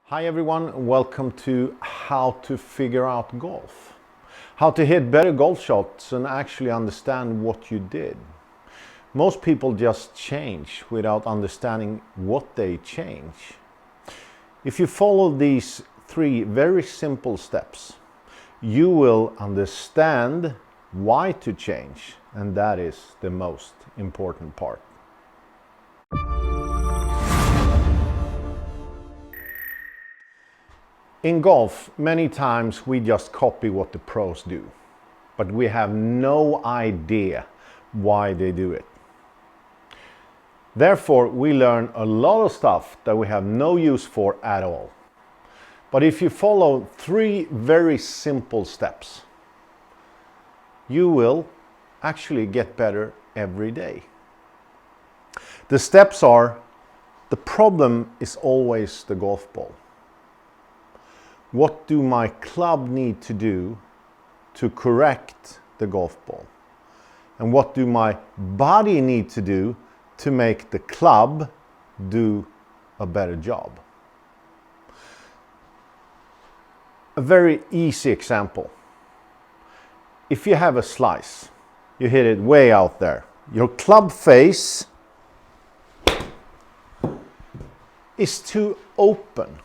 Hi everyone, welcome to How to Figure Out Golf. How to hit better golf shots and actually understand what you did. Most people just change without understanding what they change. If you follow these three very simple steps, you will understand why to change, and that is the most important part. In golf, many times we just copy what the pros do, but we have no idea why they do it. Therefore, we learn a lot of stuff that we have no use for at all. But if you follow three very simple steps, you will actually get better every day. The steps are: the problem is always the golf ball. What do my club need to do to correct the golf ball? And what do my body need to do to make the club do a better job? A very easy example. If you have a slice, you hit it way out there. Your club face is too open.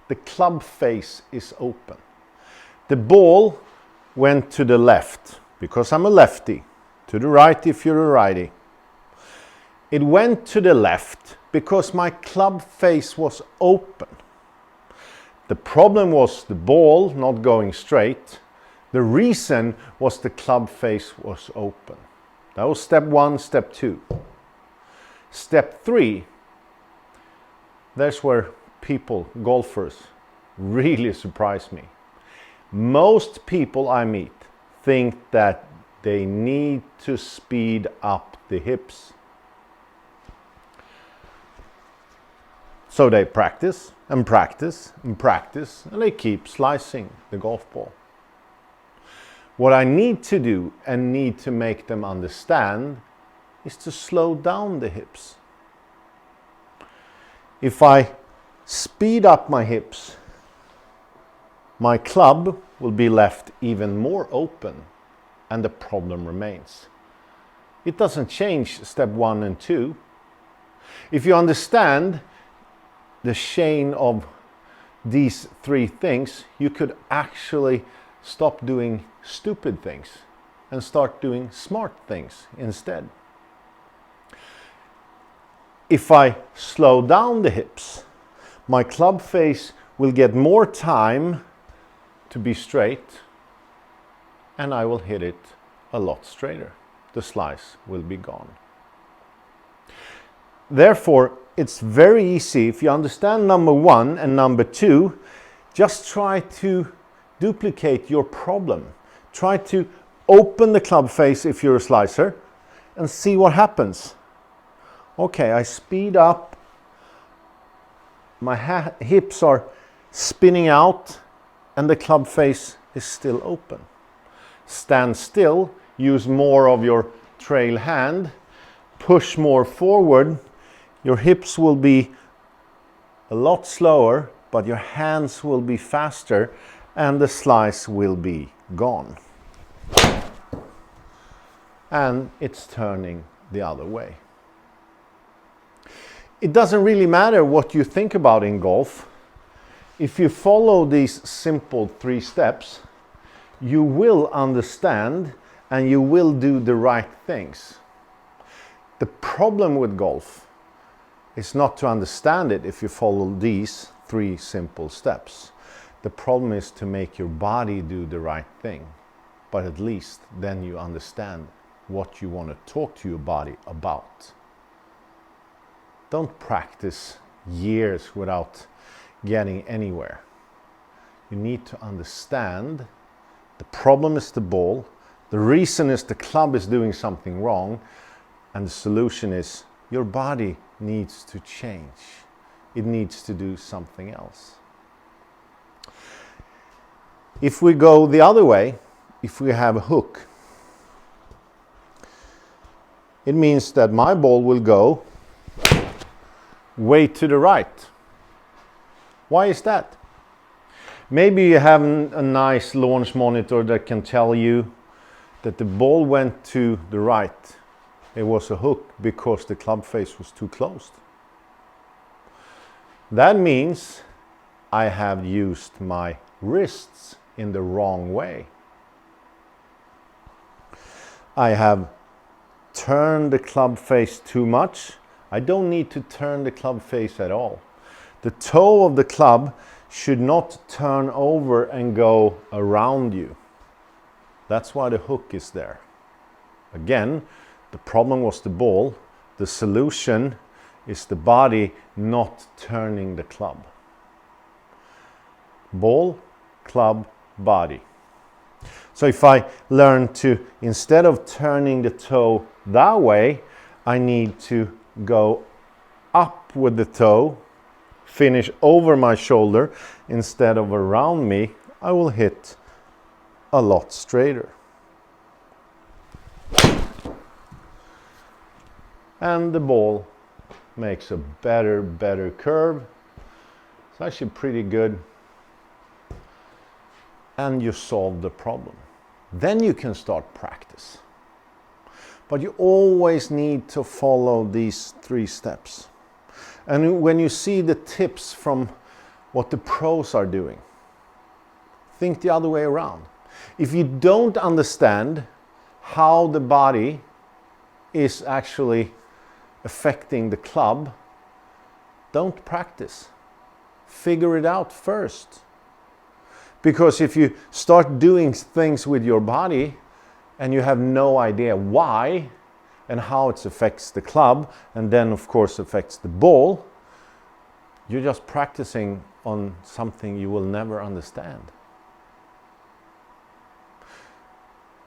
The club face is open. The ball went to the left, because I'm a lefty. To the right if you're a righty. It went to the left because my club face was open. The problem was the ball not going straight. The reason was the club face was open. That was step one, step two. Step three, there's where people, golfers, really surprise me. Most people I meet think that they need to speed up the hips. So they practice and practice and practice, and they keep slicing the golf ball. What I need to do and need to make them understand is to slow down the hips. If I speed up my hips, my club will be left even more open, and the problem remains. It doesn't change step one and two. If you understand the chain of these three things, you could actually stop doing stupid things and start doing smart things instead. If I slow down the hips, my club face will get more time to be straight, and I will hit it a lot straighter. The slice will be gone. Therefore, it's very easy. If you understand number one and number two, just try to duplicate your problem. Try to open the club face if you're a slicer and see what happens. Okay, I speed up. My hips are spinning out and the club face is still open. Stand still, use more of your trail hand, push more forward. Your hips will be a lot slower, but your hands will be faster and the slice will be gone. And it's turning the other way. It doesn't really matter what you think about in golf. If you follow these simple three steps, you will understand and you will do the right things. The problem with golf is not to understand it if you follow these three simple steps. The problem is to make your body do the right thing. But at least then you understand what you want to talk to your body about. Don't practice years without getting anywhere. You need to understand the problem is the ball, the reason is the club is doing something wrong, and the solution is your body needs to change. It needs to do something else. If we go the other way, if we have a hook, it means that my ball will go way to the right. Why is that? Maybe you have a nice launch monitor that can tell you that the ball went to the right. It was a hook because the club face was too closed. That means I have used my wrists in the wrong way. I have turned the club face too much. I don't need to turn the club face at all. The toe of the club should not turn over and go around you. That's why the hook is there. Again, the problem was the ball. The solution is the body not turning the club. Ball, club, body. So if I learn to, instead of turning the toe that way, I need to go up with the toe, finish over my shoulder instead of around me, I will hit a lot straighter. And the ball makes a better curve. It's actually pretty good. And you solve the problem. Then you can start practice. But you always need to follow these 3 steps. And when you see the tips from what the pros are doing, think the other way around. If you don't understand how the body is actually affecting the club, don't practice. Figure it out first. Because if you start doing things with your body and you have no idea why and how it affects the club, and then of course affects the ball, you're just practicing on something you will never understand.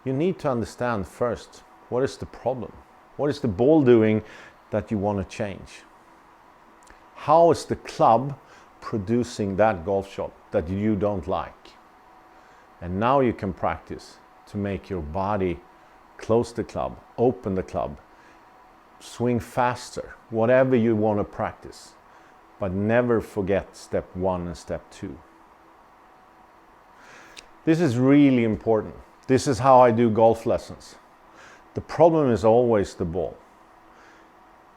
You need to understand first, what is the problem? What is the ball doing that you want to change? How is the club producing that golf shot that you don't like? And now you can practice to make your body close the club, open the club, swing faster, whatever you want to practice. But never forget step 1 and step 2. This is really important. This is how I do golf lessons. The problem is always the ball.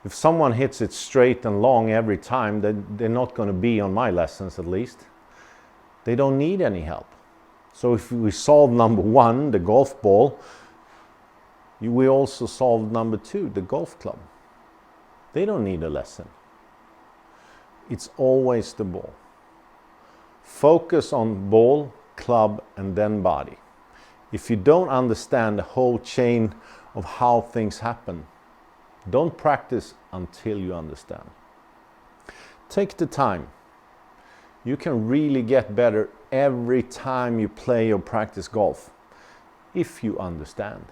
If someone hits it straight and long every time, they're not going to be on my lessons at least. They don't need any help. So if we solve number 1, the golf ball, we also solved number 2, the golf club. They don't need a lesson. It's always the ball. Focus on ball, club, and then body. If you don't understand the whole chain of how things happen, don't practice until you understand. Take the time. You can really get better every time you play or practice golf, if you understand.